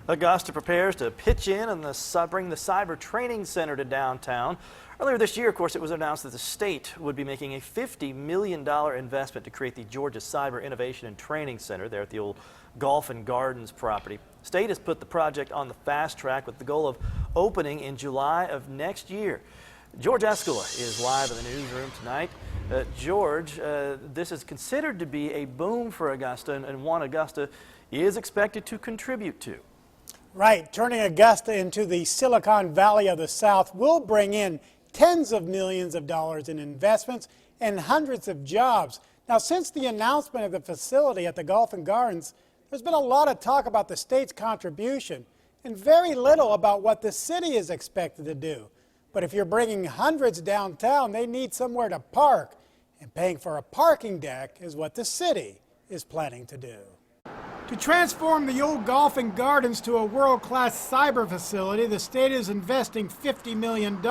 Augusta prepares to pitch in and bring the Cyber Training Center to downtown. Earlier this year, of course, it was announced that the state would be making a $50 million investment to create the Georgia Cyber Innovation and Training Center there at the old Golf and Gardens property. State has put the project on the fast track with the goal of opening in July of next year. George Escala is live in the newsroom tonight. George, this is considered to be a boom for Augusta and one Augusta is expected to contribute to. Right, turning Augusta into the Silicon Valley of the South will bring in tens of millions of dollars in investments and hundreds of jobs. Now, since the announcement of the facility at the Golf and Gardens, there's been a lot of talk about the state's contribution and very little about what the city is expected to do. But if you're bringing hundreds downtown, they need somewhere to park, and paying for a parking deck is what the city is planning to do. To transform the old Golf and Gardens to a world-class cyber facility, the state is investing $50 million,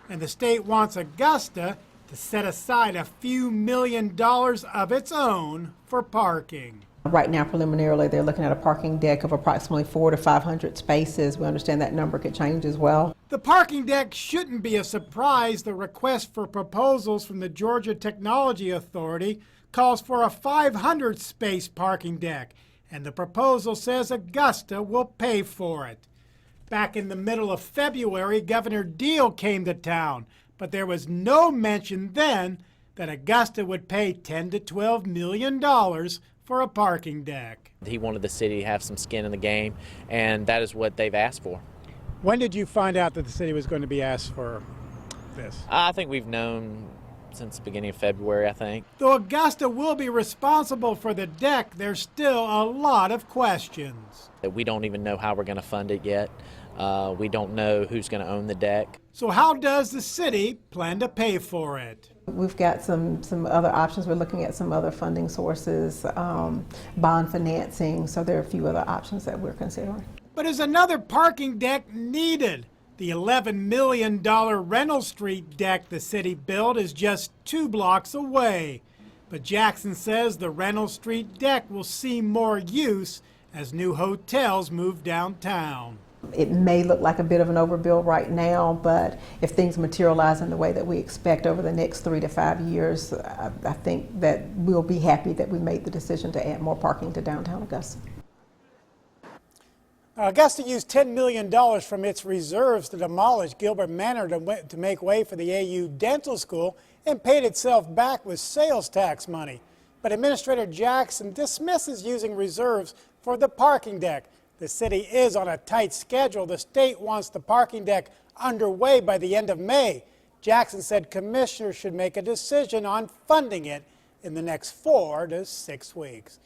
and the state wants Augusta to set aside a few $1 million of its own for parking. Right now, preliminarily, they're looking at a parking deck of approximately 400 to 500 spaces. We understand that number could change as well. The parking deck shouldn't be a surprise. The request for proposals from the Georgia Technology Authority calls for a 500-space parking deck, and the proposal says Augusta will pay for it. Back in the middle of February, Governor Deal came to town, but there was no mention then that Augusta would pay $10 to $12 million for a parking deck. He wanted the city to have some skin in the game, and that is what they've asked for. When did you find out that the city was going to be asked for this? I think we've known since the beginning of February, I think. Though Augusta will be responsible for the deck, there's still a lot of questions. We don't even know how we're going to fund it yet. We don't know who's going to own the deck. So how does the city plan to pay for it? We've got some other options. We're looking at some other funding sources, bond financing, so there are a few other options that we're considering. But is another parking deck needed? The $11 million Reynolds Street deck the city built is just 2 blocks away. But Jackson says the Reynolds Street deck will see more use as new hotels move downtown. It may look like a bit of an overbuild right now, but if things materialize in the way that we expect over the next 3 to 5 years, I think that we'll be happy that we made the decision to add more parking to downtown Augusta. Augusta used $10 million from its reserves to demolish Gilbert Manor to make way for the AU Dental School and paid itself back with sales tax money. But Administrator Jackson dismisses using reserves for the parking deck. The city is on a tight schedule. The state wants the parking deck underway by the end of May. Jackson said commissioners should make a decision on funding it in the next 4 to 6 weeks.